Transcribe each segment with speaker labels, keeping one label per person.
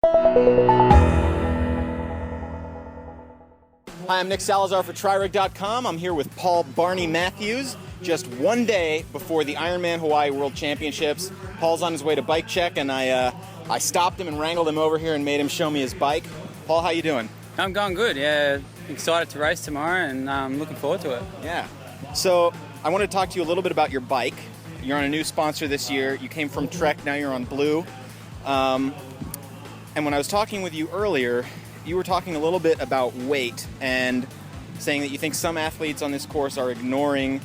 Speaker 1: Hi, I'm Nick Salazar for TriRig.com. I'm here with Paul Barney Matthews. Just one day before the Ironman Hawaii World Championships, Paul's on his way to bike check, and I stopped him and wrangled him over here and made him show me his bike. Paul, how you doing?
Speaker 2: I'm going good, yeah. Excited to race tomorrow, and I'm looking forward to it.
Speaker 1: Yeah. So I want to talk to you a little bit about your bike. You're on a new sponsor this year. You came from Trek, now you're on Blue. And when I was talking with you earlier, you were talking a little bit about weight and saying that you think some athletes on this course are ignoring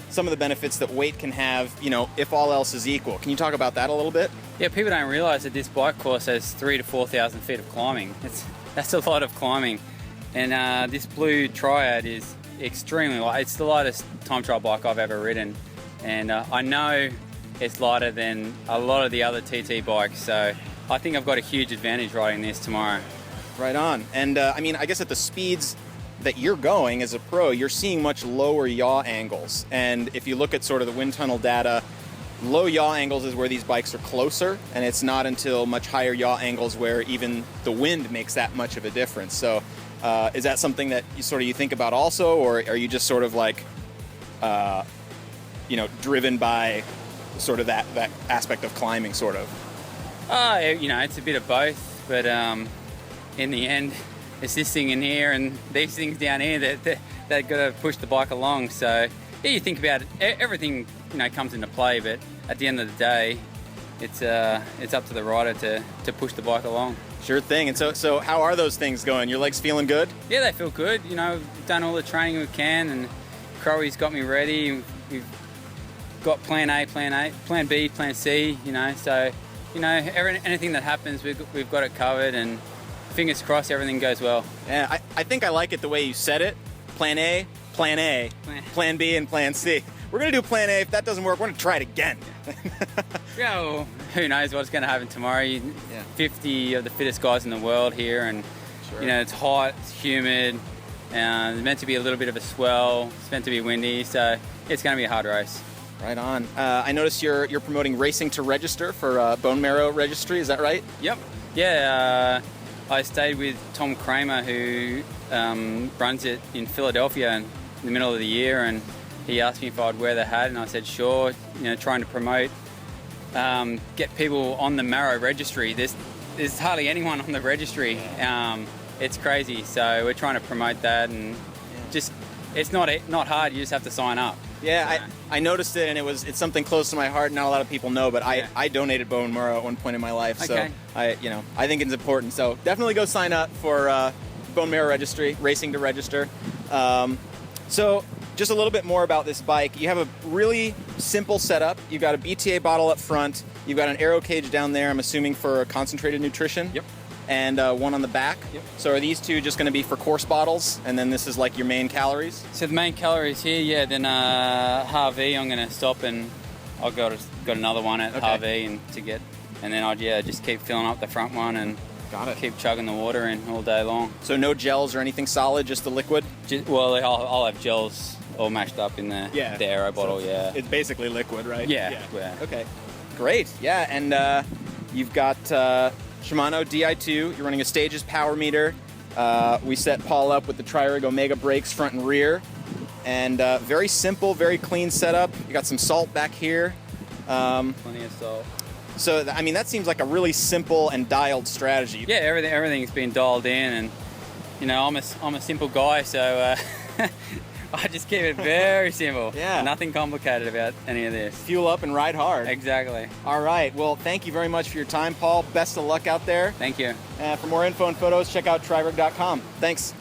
Speaker 1: some of the benefits that weight can have, you know, if all else is equal. Can you talk about that a little bit?
Speaker 2: Yeah, people don't realise that this bike course has 3,000 to 4,000 feet of climbing. That's a lot of climbing. And this Blue Triad is extremely light. It's the lightest time trial bike I've ever ridden. And I know it's lighter than a lot of the other TT bikes, so I think I've got a huge advantage riding this tomorrow.
Speaker 1: Right on. And I mean, I guess at the speeds that you're going as a pro, you're seeing much lower yaw angles. And if you look at sort of the wind tunnel data, low yaw angles is where these bikes are closer, and it's not until much higher yaw angles where even the wind makes that much of a difference. So is that something that you think about also, or are you just sort of like, driven by sort of that aspect of climbing, sort of?
Speaker 2: It's a bit of both, but in the end, it's this thing in here and these things down here that got to push the bike along. So yeah, you think about it, everything comes into play, but at the end of the day, it's up to the rider to push the bike along.
Speaker 1: Sure thing. And so how are those things going? Your legs feeling good?
Speaker 2: Yeah, they feel good. We've done all the training we can, and Crowey's got me ready. We've got plan A, plan B, plan C. So anything that happens, we've got it covered, and fingers crossed everything goes well.
Speaker 1: Yeah, I think I like it the way you said it. Plan A, plan B, and plan C. We're going to do plan A. If that doesn't work, we're going to try it again.
Speaker 2: Yeah, well, who knows what's going to happen tomorrow. 50 of the fittest guys in the world here, and
Speaker 1: sure.
Speaker 2: It's hot, it's humid, there's meant to be a little bit of a swell, it's meant to be windy, so it's going to be a hard race.
Speaker 1: Right on. I noticed you're promoting Racing to Register for Bone Marrow Registry, is that right?
Speaker 2: Yep. Yeah, I stayed with Tom Kramer, who runs it in Philadelphia in the middle of the year, and he asked me if I'd wear the hat, and I said sure. Trying to promote, get people on the Marrow Registry. There's hardly anyone on the registry. It's crazy, so we're trying to promote that, and just it's not hard. You just have to sign up.
Speaker 1: Yeah, I noticed it, and it's something close to my heart. Not a lot of people know, but I donated bone marrow at one point in my life, so
Speaker 2: okay.
Speaker 1: I think it's important. So definitely go sign up for Bone Marrow Registry, Racing to Register. So just a little bit more about this bike. You have a really simple setup. You've got a BTA bottle up front. You've got an aero cage down there, I'm assuming for concentrated nutrition.
Speaker 2: Yep.
Speaker 1: And one on the back. Yep. So are these two just going to be for course bottles, and then this is like your main calories?
Speaker 2: So the main calories here, yeah. Then Harvey, I'm going to stop, and I've got another one at Harvey, and then I'd just keep filling up the front one and keep chugging the water in all day long. So no gels or anything solid, just the liquid? Well, I'll have gels all mashed up in the aero bottle.
Speaker 1: So it's basically liquid, right?
Speaker 2: Yeah.
Speaker 1: Okay. Great. Yeah, and you've got Shimano Di2, you're running a Stages power meter. We set Paul up with the TriRig Omega brakes front and rear. And very simple, very clean setup. You got some salt back here.
Speaker 2: Plenty of salt.
Speaker 1: So, that seems like a really simple and dialed strategy.
Speaker 2: Yeah, everything's been dialed in, and, I'm a simple guy, so I just keep it very simple.
Speaker 1: Yeah.
Speaker 2: Nothing complicated about any of this.
Speaker 1: Fuel up and ride hard.
Speaker 2: Exactly.
Speaker 1: All right. Well, thank you very much for your time, Paul. Best of luck out there.
Speaker 2: Thank you.
Speaker 1: For more info and photos, check out TriRig.com. Thanks.